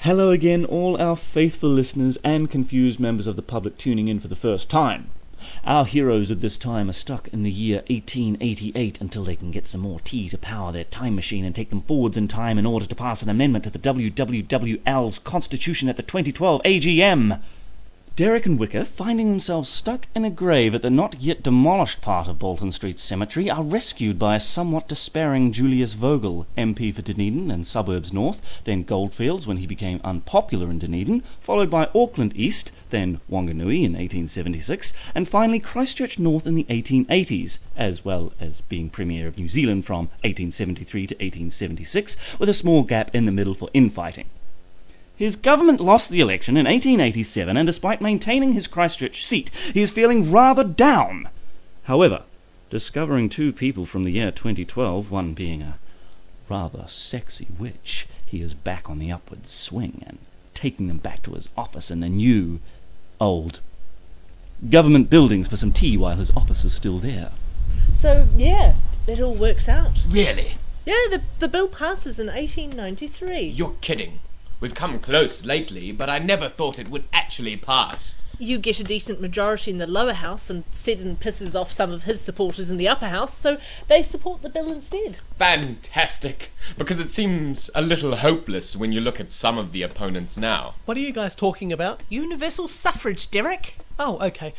Hello again, all our faithful listeners and confused members of the public tuning in for the first time. Our heroes at this time are stuck in the year 1888 until they can get some more tea to power their time machine and take them forwards in time in order to pass an amendment to the WWWL's Constitution at the 2012 AGM. Derrik and Wicka, finding themselves stuck in a grave at the not yet demolished part of Bolton Street Cemetery, are rescued by a somewhat despairing Julius Vogel, MP for Dunedin and Suburbs North, then Goldfields when he became unpopular in Dunedin, followed by Auckland East, then Wanganui in 1876, and finally Christchurch North in the 1880s, as well as being Premier of New Zealand from 1873 to 1876, with a small gap in the middle for infighting. His government lost the election in 1887, and despite maintaining his Christchurch seat, he is feeling rather down. However, discovering two people from the year 2012, one being a rather sexy witch, he is back on the upward swing and taking them back to his office in the new, old government buildings for some tea while his office is still there. So, yeah, it all works out. Really? Yeah, the bill passes in 1893. You're kidding. We've come close lately, but I never thought it would actually pass. You get a decent majority in the lower house, and Seddon pisses off some of his supporters in the upper house, so they support the bill instead. Fantastic, because it seems a little hopeless when you look at some of the opponents now. What are you guys talking about? Universal suffrage, Derek. Oh, okay.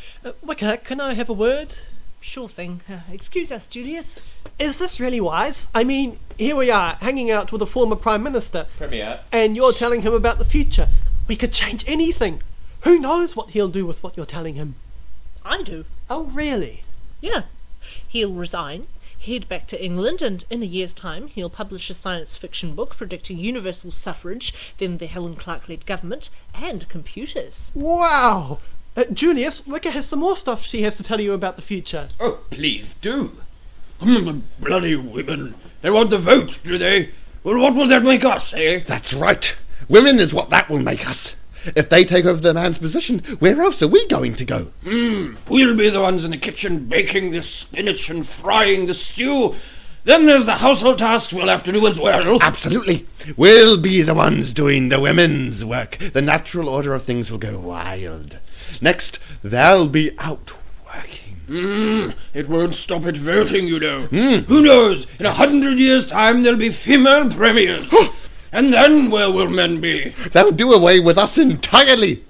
Wicka, can I have a word? Sure thing. Excuse us, Julius. Is this really wise? I mean, here we are, hanging out with a former Prime Minister. Premier. And you're telling him about the future. We could change anything. Who knows what he'll do with what you're telling him? I do. Oh, really? Yeah. He'll resign, head back to England, and in a year's time he'll publish a science fiction book predicting universal suffrage, then the Helen Clark-led government, and computers. Wow! Julius, Wicka has some more stuff she has to tell you about the future. Oh, please do. Bloody women. They want the vote, do they? Well, what will that make us, eh? That's right. Women is what that will make us. If they take over the man's position, where else are we going to go? We'll be the ones in the kitchen baking the spinach and frying the stew. Then there's the household tasks we'll have to do as well. Absolutely. We'll be the ones doing the women's work. The natural order of things will go wild. Next, they'll be out working. It won't stop at voting, you know. Who knows? In 100 years' time, there'll be female premiers. And then where will men be? They'll do away with us entirely.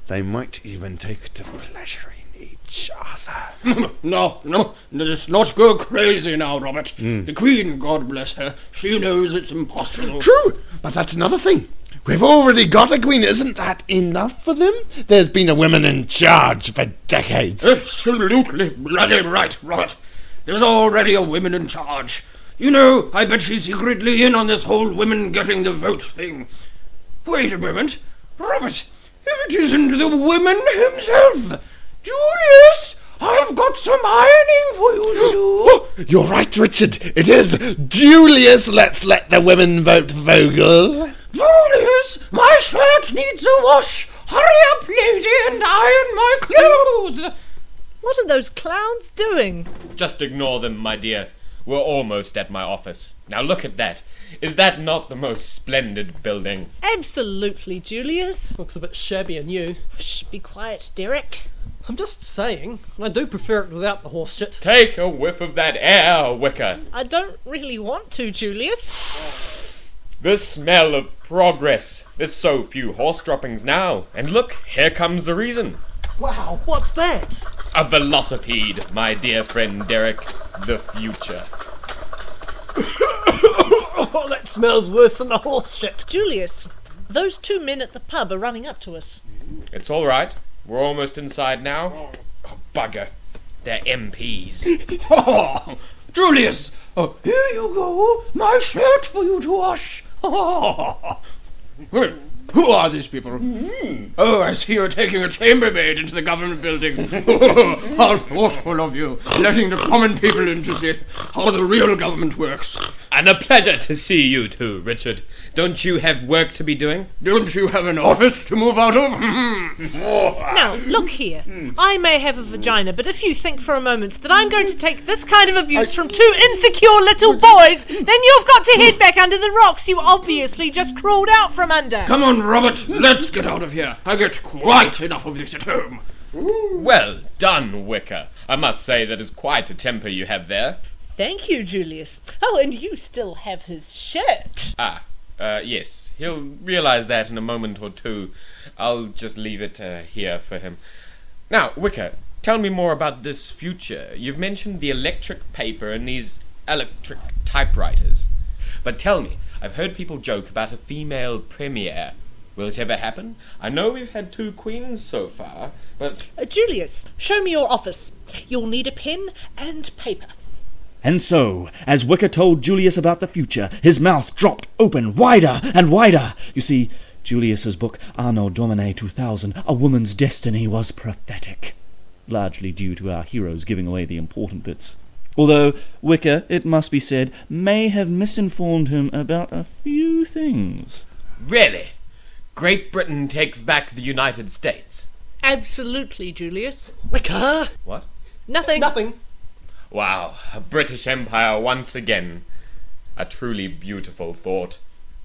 They might even take to pleasuring each other. No, let's not go crazy now, Robert. The Queen, God bless her, she knows it's impossible. True, but that's another thing. We've already got a queen. Isn't that enough for them? There's been a woman in charge for decades. Absolutely bloody right, Robert. There's already a woman in charge. You know, I bet she's secretly in on this whole women getting the vote thing. Wait a moment. Robert, if it isn't the woman himself. Julius, I've got some ironing for you to do. You're right, Richard. It is Julius. Let's let the women vote, Vogel. Julius, my shirt needs a wash. Hurry up, lady, and iron my clothes. What are those clowns doing? Just ignore them, my dear. We're almost at my office. Now look at that. Is that not the most splendid building? Absolutely, Julius. Looks a bit shabby and new. Shh, be quiet, Derek. I'm just saying, I do prefer it without the horse shit. Take a whiff of that air, Wicka. I don't really want to, Julius. The smell of progress. There's so few horse droppings now. And look, here comes the reason. Wow, what's that? A velocipede, my dear friend Derek. The future. Oh, that smells worse than the horse shit. Julius, those two men at the pub are running up to us. It's all right. We're almost inside now. Oh, bugger. They're MPs. Oh, Julius, here you go. My shirt for you to wash. Well, who are these people? Oh, I see you're taking a chambermaid into the government buildings. How thoughtful of you, letting the common people in to see how the real government works. And a pleasure to see you too, Richard. Don't you have work to be doing? Don't you have an office to move out of? Now, look here. I may have a vagina, but if you think for a moment that I'm going to take this kind of abuse from two insecure little boys, then you've got to head back under the rocks you obviously just crawled out from under. Come on, on, Robert, let's get out of here. I get quite enough of this at home. Well done, Wicka. I must say that is quite a temper you have there. Thank you, Julius. Oh, and you still have his shirt. Yes. He'll realise that in a moment or two. I'll just leave it here for him. Now, Wicka, tell me more about this future. You've mentioned the electric paper and these electric typewriters. But tell me, I've heard people joke about a female premier. Will it ever happen? I know we've had 2 queens so far, but... Julius, show me your office. You'll need a pen and paper. And so, as Wicka told Julius about the future, his mouth dropped open wider and wider. You see, Julius's book, Anno Domini 2000, A Woman's Destiny, was prophetic, largely due to our heroes giving away the important bits. Although Wicka, it must be said, may have misinformed him about a few things. Really? Great Britain takes back the United States? Absolutely, Julius. Wicka! What? Nothing. Nothing. Wow, a British Empire once again. A truly beautiful thought.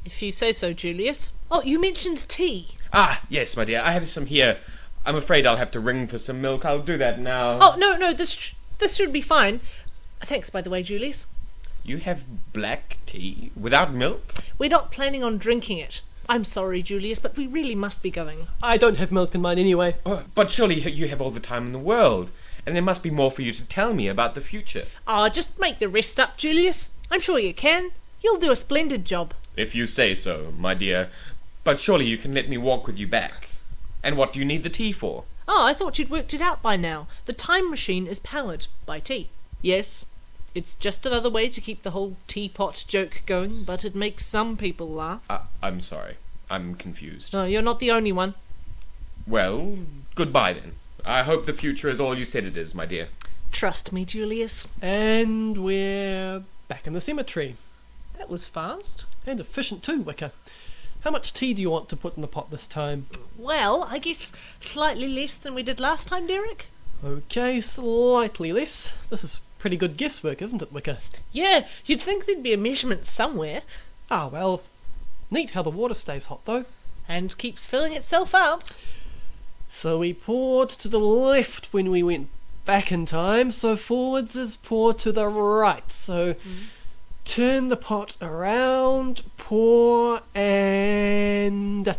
If you say so, Julius. Oh, you mentioned tea. Ah, yes, my dear, I have some here. I'm afraid I'll have to ring for some milk. I'll do that now. Oh, no, this should be fine. Thanks, by the way, Julius. You have black tea without milk? We're not planning on drinking it. I'm sorry, Julius, but we really must be going. I don't have milk in mine anyway. Oh, but surely you have all the time in the world, and there must be more for you to tell me about the future. Just make the rest up, Julius. I'm sure you can. You'll do a splendid job. If you say so, my dear. But surely you can let me walk with you back. And what do you need the tea for? Oh, I thought you'd worked it out by now. The time machine is powered by tea. Yes, it's just another way to keep the whole teapot joke going, but it makes some people laugh. I'm sorry. I'm confused. No, you're not the only one. Well, goodbye then. I hope the future is all you said it is, my dear. Trust me, Julius. And we're back in the cemetery. That was fast. And efficient too, Wicka. How much tea do you want to put in the pot this time? Well, I guess slightly less than we did last time, Derek. Okay, slightly less. This is pretty good guesswork, isn't it, Wicka? Yeah, you'd think there'd be a measurement somewhere. Ah, well. Neat how the water stays hot, though. And keeps filling itself up. So we poured to the left when we went back in time, so forwards is pour to the right. So turn the pot around, pour, and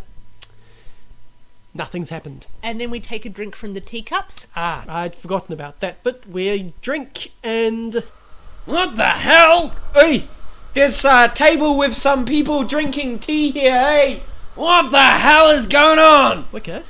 nothing's happened. And then we take a drink from the teacups. Ah, I'd forgotten about that, but we drink and... What the hell? Hey, there's a table with some people drinking tea here, hey? What the hell is going on? Wicka,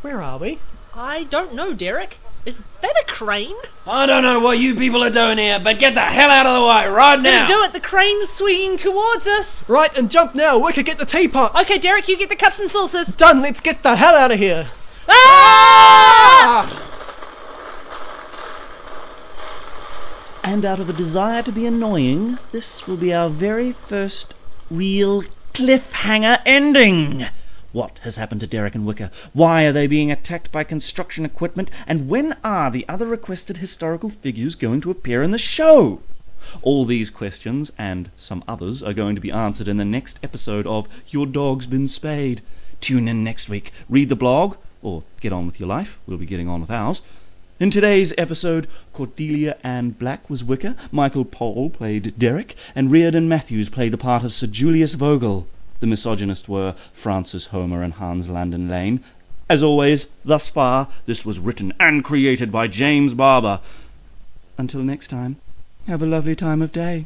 where are we? I don't know, Derek. Is that a crane? I don't know what you people are doing here, but get the hell out of the way right now. Do it, the crane's swinging towards us. Right, and jump now. Wicka, get the teapot. Okay, Derek, you get the cups and saucers. Done, let's get the hell out of here. Ah! And out of a desire to be annoying, this will be our very first real cliffhanger ending. What has happened to Derek and Wicka? Why are they being attacked by construction equipment? And when are the other requested historical figures going to appear in the show? All these questions, and some others, are going to be answered in the next episode of Your Dog's Been Spayed. Tune in next week. Read the blog, or get on with your life. We'll be getting on with ours. In today's episode, Cordelia Ann Black was Wicka, Michael Pole played Derek, and Reardon Matthews played the part of Sir Julius Vogel. The misogynists were Francis Homer and Hans Landon Lane. As always, thus far, this was written and created by James Barber. Until next time, have a lovely time of day.